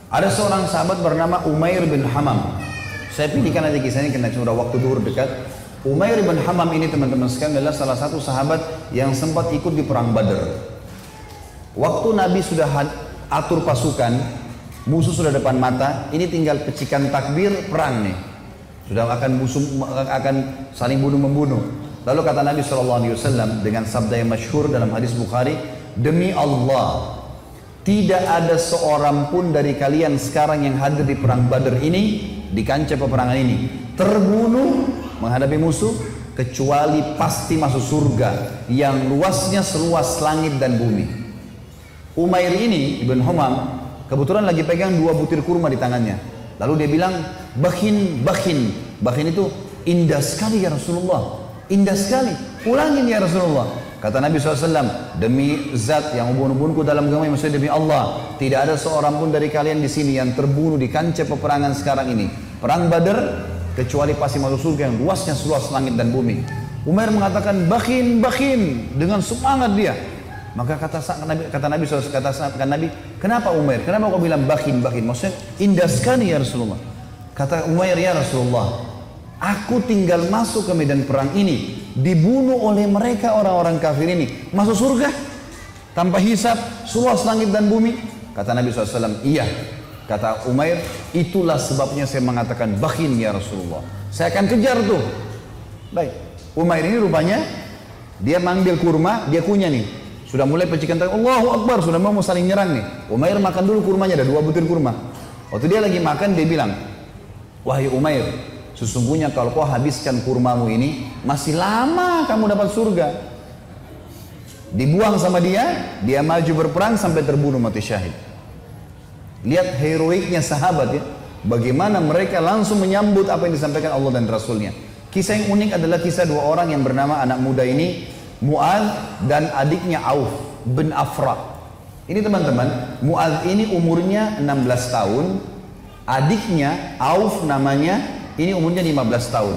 Ada seorang sahabat bernama Umair bin Hamam. Saya pilihkan aja kisahnya karena sudah waktu duhur dekat. Umair bin Hamam ini teman-teman sekalian adalah salah satu sahabat yang sempat ikut di perang Badar. Waktu Nabi sudah atur pasukan, musuh sudah depan mata, ini tinggal pecikan takbir perang nih. Sudah akan saling bunuh-membunuh. Lalu kata Nabi SAW dengan sabda yang masyhur dalam hadis Bukhari, demi Allah, tidak ada seorang pun dari kalian sekarang yang hadir di perang Badar ini, di kancah peperangan ini, terbunuh menghadapi musuh, kecuali pasti masuk surga yang luasnya seluas langit dan bumi. Umair ini, Ibn Humam, kebetulan lagi pegang 2 butir kurma di tangannya. Lalu dia bilang, bakhin, bakhin. Bakhin itu indah sekali ya Rasulullah. Indah sekali. Ulangin ya Rasulullah. Kata Nabi SAW, demi zat yang ubun-ubunku dalam agama, maksudnya demi Allah, tidak ada seorang pun dari kalian di sini yang terbunuh di kancah peperangan sekarang ini, perang Badar, kecuali pasti masuk surga yang luasnya seluas langit dan bumi. Umair mengatakan, bakhin, bakhin, dengan semangat dia. Maka kata Nabi SAW, kata Nabi, kenapa Umair? Kenapa kau bilang bakhin, bakhin? Maksudnya indah sekali ya Rasulullah. Kata Umair, ya Rasulullah, aku tinggal masuk ke medan perang ini, dibunuh oleh mereka orang-orang kafir ini, masuk surga tanpa hisab, seluas langit dan bumi. Kata Nabi SAW, iya. Kata Umair, itulah sebabnya saya mengatakan bakhin ya Rasulullah, saya akan kejar tuh. Baik, Umair ini rupanya dia manggil kurma, dia kunyah nih, sudah mulai pecikan tangan, Allahu Akbar, sudah mau saling nyerang nih. Umair makan dulu kurmanya, ada 2 butir kurma. Waktu dia lagi makan, dia bilang, wahai Umair, sesungguhnya kalau kau habiskan kurmamu ini, masih lama kamu dapat surga. Dibuang sama dia, dia maju berperang sampai terbunuh mati syahid. Lihat heroiknya sahabat ya, bagaimana mereka langsung menyambut apa yang disampaikan Allah dan Rasulnya. Kisah yang unik adalah kisah 2 orang yang bernama anak muda ini, Mu'adz dan adiknya Auf bin Afra. Ini teman-teman, Mu'adz ini umurnya 16 tahun, adiknya Auf namanya, ini umurnya 15 tahun.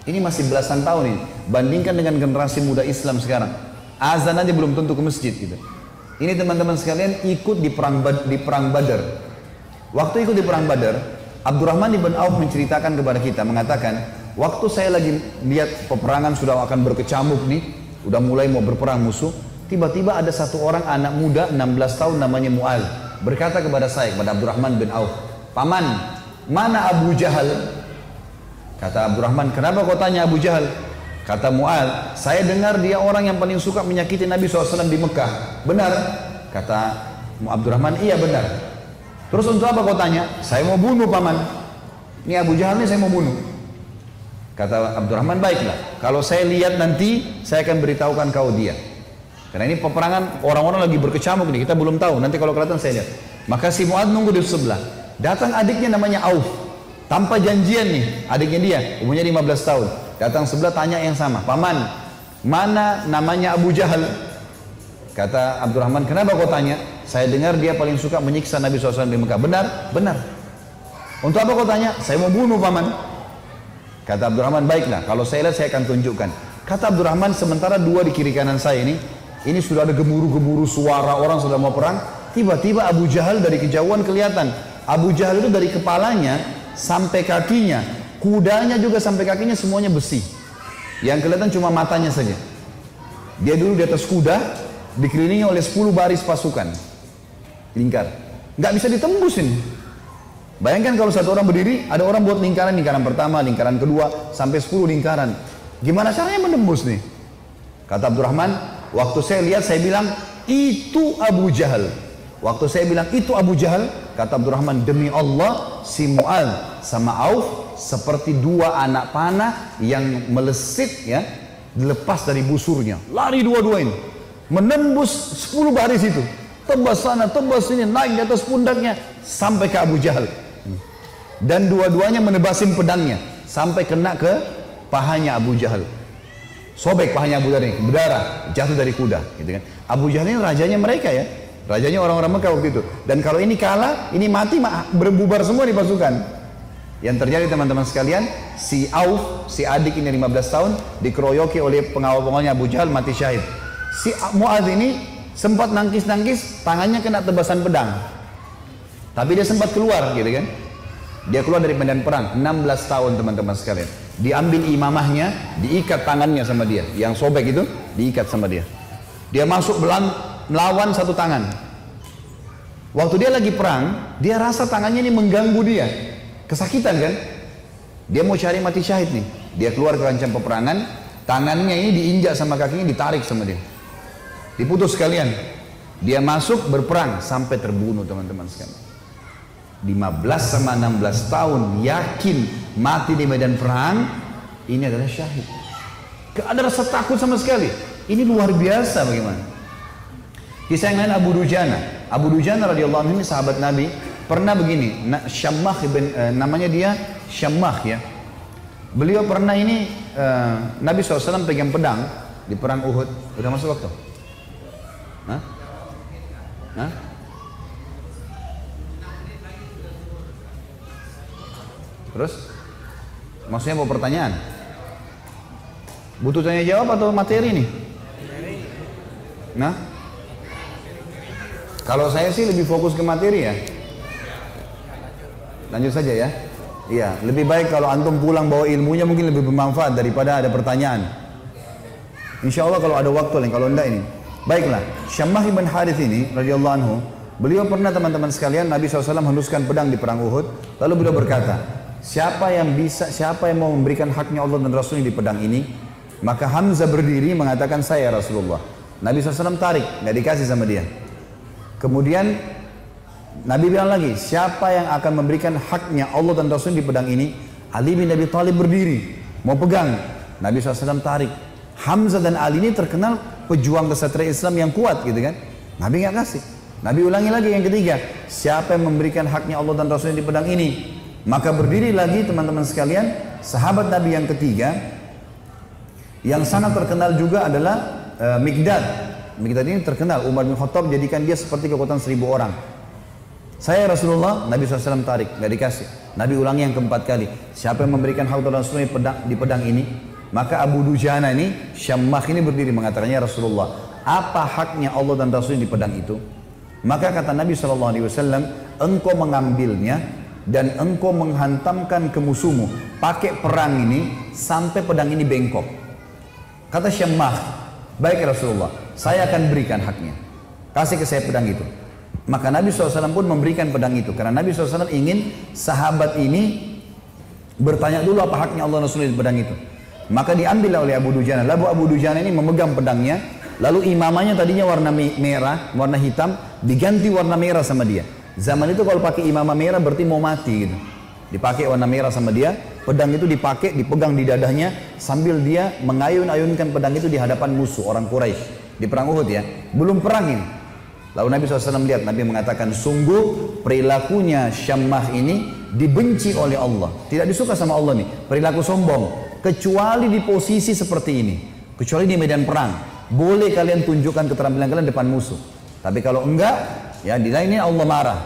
Ini masih belasan tahun ini. Bandingkan dengan generasi muda Islam sekarang. Azan aja belum tentu ke masjid gitu. Ini teman-teman sekalian ikut di perang Badar. Waktu ikut di perang Badar, Abdurrahman ibn Auf menceritakan kepada kita, mengatakan, waktu saya lagi lihat peperangan sudah akan berkecamuk nih, udah mulai mau berperang musuh, tiba-tiba ada satu orang anak muda 16 tahun namanya Mu'adz berkata kepada saya, kepada Abdurrahman bin Auf, paman, mana Abu Jahal? Kata Abdurrahman, kenapa kau tanya Abu Jahal? Kata Mu'adz, saya dengar dia orang yang paling suka menyakiti Nabi SAW di Mekah. Benar? Kata Abdurrahman, iya benar. Terus untuk apa kau tanya? Saya mau bunuh paman. Ini Abu Jahal ini saya mau bunuh. Kata Abdurrahman, baiklah. Kalau saya lihat nanti, saya akan beritahukan kau dia. Karena ini peperangan orang-orang lagi berkecamuk nih, kita belum tahu. Nanti kalau kelihatan saya lihat. Maka si Mu'adz nunggu di sebelah. Datang adiknya namanya Auf. Tanpa janjian nih, adiknya dia, umurnya 15 tahun. Datang sebelah tanya yang sama, paman, mana namanya Abu Jahal? Kata Abdurrahman, kenapa kau tanya? Saya dengar dia paling suka menyiksa Nabi SAW di Mekah. Benar? Benar. Untuk apa kau tanya? Saya mau bunuh paman. Kata Abdurrahman, baiklah, kalau saya lihat saya akan tunjukkan. Kata Abdurrahman, sementara 2 di kiri kanan saya ini sudah ada gemuruh-gemuruh suara orang sudah mau perang. Tiba-tiba Abu Jahal dari kejauhan kelihatan. Abu Jahal itu dari kepalanya sampai kakinya, kudanya juga sampai kakinya semuanya besi. Yang kelihatan cuma matanya saja. Dia dulu di atas kuda, dikelilingi oleh 10 baris pasukan. Lingkar. Nggak bisa ditembusin. Bayangkan kalau satu orang berdiri, ada orang buat lingkaran, lingkaran pertama, lingkaran kedua, sampai 10 lingkaran. Gimana caranya menembus nih? Kata Abdurrahman, waktu saya lihat, saya bilang, itu Abu Jahal. Waktu saya bilang, itu Abu Jahal, kata Abdurrahman, demi Allah, si Mu'adz sama Auf seperti 2 anak panah yang melesit ya, dilepas dari busurnya. Lari dua-dua ini, menembus 10 baris itu. Tebas sana, tebas sini, naik di atas pundaknya, sampai ke Abu Jahal. Dan dua-duanya menebasin pedangnya, sampai kena ke pahanya Abu Jahal. Sobek pahanya Abu Jahal ini, berdarah, jatuh dari kuda. Gitu kan. Abu Jahal ini rajanya mereka ya. Rajanya orang-orang Mekah waktu itu. Dan kalau ini kalah, ini mati, berbubar semua di pasukan. Yang terjadi teman-teman sekalian, si Auf, si adik ini 15 tahun, dikeroyoki oleh pengawal-pengawalnya Abu Jahal, mati syahid. Si Mu'adz ini sempat nangkis-nangkis, tangannya kena tebasan pedang. Tapi dia sempat keluar gitu kan. Dia keluar dari medan perang, 16 tahun teman-teman sekalian. Diambil imamahnya, diikat tangannya sama dia. Yang sobek itu, diikat sama dia. Dia masuk melawan satu tangan. Waktu dia lagi perang, dia rasa tangannya ini mengganggu dia. Kesakitan kan? Dia mau cari mati syahid nih. Dia keluar ke kancah peperangan, tangannya ini diinjak sama kakinya, ditarik sama dia. Diputus sekalian. Dia masuk berperang sampai terbunuh teman-teman sekalian. 15 sama 16 tahun yakin mati di medan perang, ini adalah syahid. Gak ada rasa takut sama sekali. Ini luar biasa bagaimana. Kisah yang lain Abu Dujana. Abu Dujana radhiyallahu anhu ini sahabat Nabi, pernah begini, Syammah namanya dia Syammah ya. Beliau pernah ini Nabi SAW pegang pedang di perang Uhud. Udah masuk waktu? Hah? Hah? Terus? Maksudnya mau pertanyaan? Butuh tanya jawab atau materi nih? Nah? Kalau saya sih lebih fokus ke materi ya. Lanjut saja ya. Iya, lebih baik kalau antum pulang bawa ilmunya mungkin lebih bermanfaat daripada ada pertanyaan. Insya Allah kalau ada waktu lain, kalau enggak ini. Baiklah, Syammah ibn Harith ini radhiyallahu anhu, beliau pernah teman-teman sekalian Nabi SAW henuskan pedang di perang Uhud, lalu beliau berkata, siapa yang mau memberikan haknya Allah dan Rasulnya di pedang ini? Maka Hamzah berdiri mengatakan saya Rasulullah. Nabi SAW tarik, nggak dikasih sama dia. Kemudian Nabi bilang lagi, siapa yang akan memberikan haknya Allah dan Rasul di pedang ini? Ali bin Abi Thalib berdiri, mau pegang. Nabi SAW tarik. Hamzah dan Ali ini terkenal pejuang kesatria Islam yang kuat gitu kan. Nabi nggak kasih. Nabi ulangi lagi yang ketiga, siapa yang memberikan haknya Allah dan Rasul di pedang ini? Maka berdiri lagi teman-teman sekalian, sahabat Nabi yang ketiga, yang sangat terkenal juga adalah Mikdad. Mikdad ini terkenal, Umar bin Khattab jadikan dia seperti kekuatan 1000 orang. Saya Rasulullah, Nabi SAW tarik, nggak dikasih. Nabi ulangi yang keempat kali, siapa yang memberikan hak dan Rasulnya di pedang ini? Maka Abu Dujana ini, Syammah ini berdiri mengatakannya Rasulullah, apa haknya Allah dan Rasulnya di pedang itu? Maka kata Nabi SAW, engkau mengambilnya dan engkau menghantamkan ke musuhmu, pakai perang ini sampai pedang ini bengkok. Kata Syammah, baik Rasulullah, saya akan berikan haknya, kasih ke saya pedang itu. Maka Nabi SAW pun memberikan pedang itu, karena Nabi SAW ingin sahabat ini bertanya dulu apa haknya Allah Rasulullah di pedang itu. Maka diambil oleh Abu Dujana. Lalu Abu Dujana ini memegang pedangnya, lalu imamanya tadinya warna merah, warna hitam, diganti warna merah sama dia. Zaman itu kalau pakai imamah merah berarti mau mati gitu. Dipakai warna merah sama dia, pedang itu dipakai, dipegang di dadanya sambil dia mengayun-ayunkan pedang itu di hadapan musuh orang Quraisy di perang Uhud ya. Belum perang ini. Lalu Nabi SAW lihat, Nabi mengatakan, sungguh perilakunya Syammah ini dibenci oleh Allah. Tidak disuka sama Allah nih, perilaku sombong. Kecuali di posisi seperti ini. Kecuali di medan perang. Boleh kalian tunjukkan keterampilan kalian depan musuh. Tapi kalau enggak, ya di lainnya Allah marah.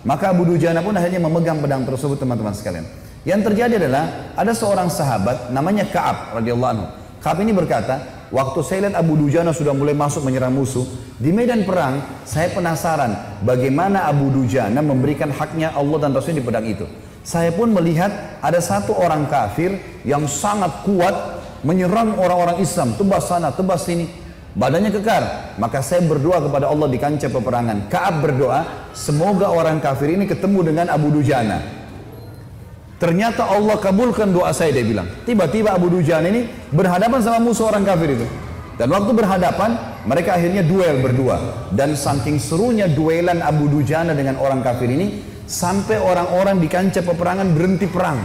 Maka Abu Dujana pun akhirnya memegang pedang tersebut teman-teman sekalian. Yang terjadi adalah, ada seorang sahabat namanya Ka'ab radhiyallahu anhu. Ka'ab ini berkata, waktu saya lihat Abu Dujana sudah mulai masuk menyerang musuh, di medan perang, saya penasaran bagaimana Abu Dujana memberikan haknya Allah dan Rasulnya di pedang itu. Saya pun melihat ada satu orang kafir yang sangat kuat menyerang orang-orang Islam, tebas sana, tebas sini, badannya kekar. Maka saya berdoa kepada Allah di kancah peperangan. Ka'ab berdoa, semoga orang kafir ini ketemu dengan Abu Dujana. Ternyata Allah kabulkan doa saya, dia bilang. Tiba-tiba Abu Dujana ini berhadapan sama musuh orang kafir itu. Dan waktu berhadapan, mereka akhirnya duel berdua. Dan saking serunya duelan Abu Dujana dengan orang kafir ini, sampai orang-orang di kancah peperangan berhenti perang.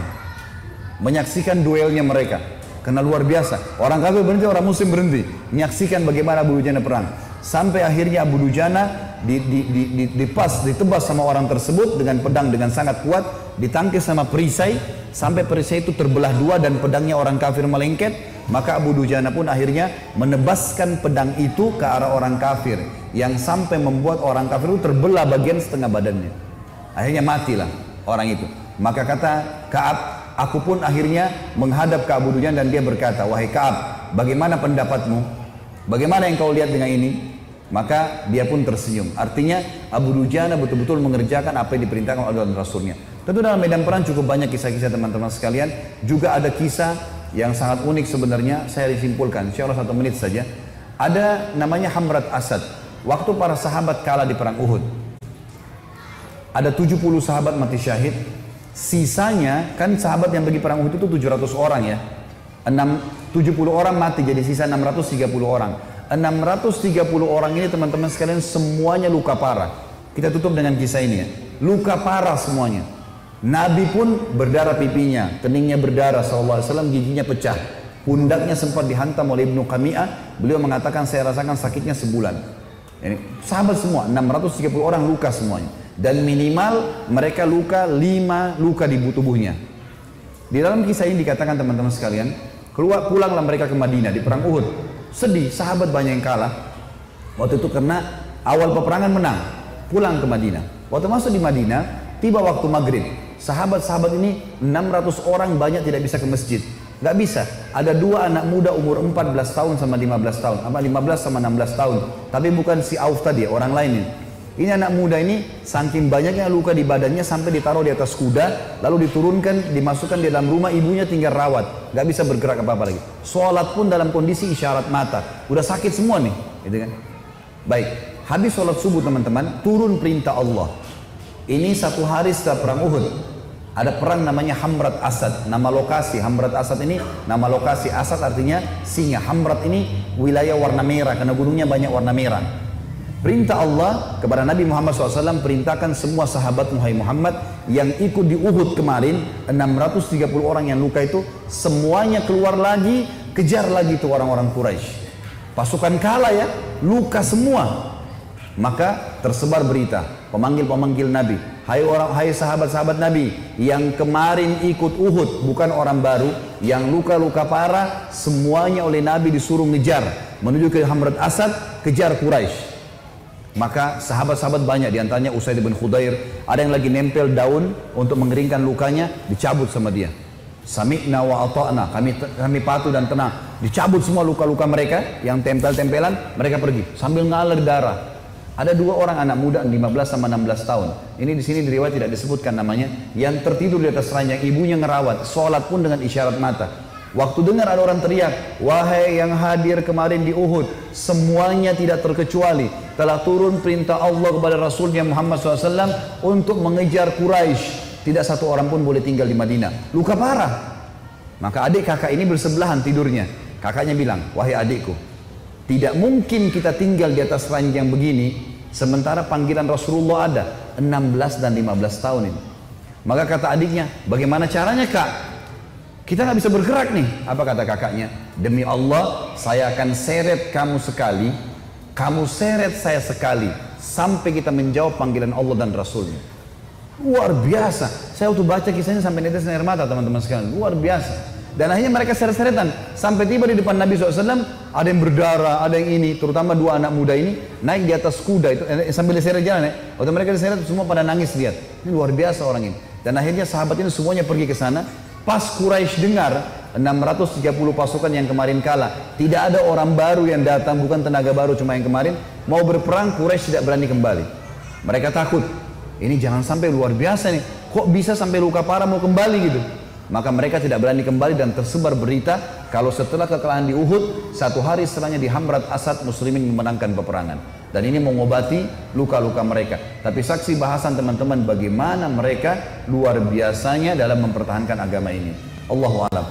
Menyaksikan duelnya mereka. Karena luar biasa. Orang kafir berhenti, orang muslim berhenti. Menyaksikan bagaimana Abu Dujana perang. Sampai akhirnya Abu Dujana ditebas sama orang tersebut dengan pedang dengan sangat kuat, ditangkis sama perisai, sampai perisai itu terbelah dua dan pedangnya orang kafir melengket. Maka Abu Dujana pun akhirnya menebaskan pedang itu ke arah orang kafir, yang sampai membuat orang kafir itu terbelah bagian setengah badannya. Akhirnya matilah orang itu. Maka kata Ka'ab, aku pun akhirnya menghadap ke Abu Dujana dan dia berkata, wahai Ka'ab, bagaimana pendapatmu? Bagaimana yang kau lihat dengan ini? Maka dia pun tersenyum. Artinya Abu Dujana betul-betul mengerjakan apa yang diperintahkan oleh Allah dan Rasulnya. Tentu dalam medan perang cukup banyak kisah-kisah teman-teman sekalian. Juga ada kisah yang sangat unik sebenarnya. Saya disimpulkan, insya Allah 1 menit saja. Ada namanya Hamrat Asad. Waktu para sahabat kalah di perang Uhud, ada 70 sahabat mati syahid. Sisanya, kan sahabat yang pergi perang Uhud itu 700 orang ya. 70 orang mati, jadi sisa 630 orang. 630 orang ini teman-teman sekalian semuanya luka parah. Kita tutup dengan kisah ini ya. Luka parah semuanya. Nabi pun berdarah pipinya, keningnya berdarah SAW, giginya pecah. Pundaknya sempat dihantam oleh Ibnu Qami'ah. Beliau mengatakan saya rasakan sakitnya sebulan. Ini sahabat semua, 630 orang luka semuanya. Dan minimal mereka luka 5 luka di tubuhnya. Di dalam kisah ini dikatakan teman-teman sekalian, pulanglah mereka ke Madinah di perang Uhud. Sedih, sahabat banyak yang kalah. Waktu itu karena awal peperangan menang, pulang ke Madinah. Waktu masuk di Madinah, tiba waktu maghrib. Sahabat-sahabat ini 600 orang banyak tidak bisa ke masjid. Gak bisa. Ada 2 anak muda umur 14 tahun sama 15 tahun. Apa 15 sama 16 tahun. Tapi bukan si Auf tadi, orang lain ini. Ini anak muda ini saking banyaknya luka di badannya sampai ditaruh di atas kuda, lalu diturunkan, dimasukkan di dalam rumah, ibunya tinggal rawat, nggak bisa bergerak apa-apa lagi. Sholat pun dalam kondisi isyarat mata, udah sakit semua nih, gitu kan? Baik, habis sholat subuh teman-teman, turun perintah Allah. Ini 1 hari setelah perang Uhud, ada perang namanya Hamrat Asad. Nama lokasi Hamrat Asad ini, nama lokasi Asad artinya singa. Hamrat ini wilayah warna merah karena gunungnya banyak warna merah. Perintah Allah kepada Nabi Muhammad SAW, perintahkan semua sahabat Muhammad yang ikut di Uhud kemarin, 630 orang yang luka itu, semuanya keluar lagi, kejar lagi tuh orang-orang Quraisy. Pasukan kalah ya, luka semua. Maka tersebar berita, pemanggil-pemanggil Nabi, hai sahabat-sahabat Nabi yang kemarin ikut Uhud, bukan orang baru, yang luka-luka parah, semuanya oleh Nabi disuruh ngejar, menuju ke Hamrat Asad, kejar Quraisy. Maka sahabat-sahabat banyak, diantaranya Usaid bin Khudair, ada yang lagi nempel daun untuk mengeringkan lukanya, dicabut sama dia. Sami'na wa ata'na, kami patuh dan tenang. Dicabut semua luka-luka mereka yang tempel-tempelan, mereka pergi sambil ngalir darah. Ada 2 orang anak muda 15 sama 16 tahun. Ini di sini di riwayat tidak disebutkan namanya, yang tertidur di atas ranjang, ibunya ngerawat, sholat pun dengan isyarat mata. Waktu dengar ada orang teriak, wahai yang hadir kemarin di Uhud, semuanya tidak terkecuali telah turun perintah Allah kepada Rasulnya Muhammad SAW untuk mengejar Quraisy. Tidak satu orang pun boleh tinggal di Madinah. Luka parah. Maka adik kakak ini bersebelahan tidurnya. Kakaknya bilang, wahai adikku, tidak mungkin kita tinggal di atas ranjang begini sementara panggilan Rasulullah ada 16 dan 15 tahun ini. Maka kata adiknya, bagaimana caranya kak? Kita nggak bisa bergerak nih. Apa kata kakaknya? Demi Allah, saya akan seret kamu sekali, kamu seret saya sekali, sampai kita menjawab panggilan Allah dan Rasulnya. Luar biasa. Saya waktu baca kisahnya sampai netes air mata teman-teman sekalian. Luar biasa. Dan akhirnya mereka seret-seretan sampai tiba di depan Nabi SAW. Ada yang berdarah, ada yang ini. Terutama 2 anak muda ini naik di atas kuda itu sambil diseret jalan ya. Waktu mereka diseret semua pada nangis lihat. Ini luar biasa orang ini. Dan akhirnya sahabat ini semuanya pergi ke sana. Pas Quraisy dengar 630 pasukan yang kemarin kalah, tidak ada orang baru yang datang, bukan tenaga baru cuma yang kemarin, mau berperang, Quraisy tidak berani kembali. Mereka takut, ini jangan sampai luar biasa nih, kok bisa sampai luka parah mau kembali gitu. Maka mereka tidak berani kembali dan tersebar berita kalau setelah kekalahan di Uhud, 1 hari setelahnya di Hamrat Asad muslimin memenangkan peperangan. Dan ini mengobati luka-luka mereka. Tapi saksi bahasan teman-teman bagaimana mereka luar biasanya dalam mempertahankan agama ini. Allahu a'lam.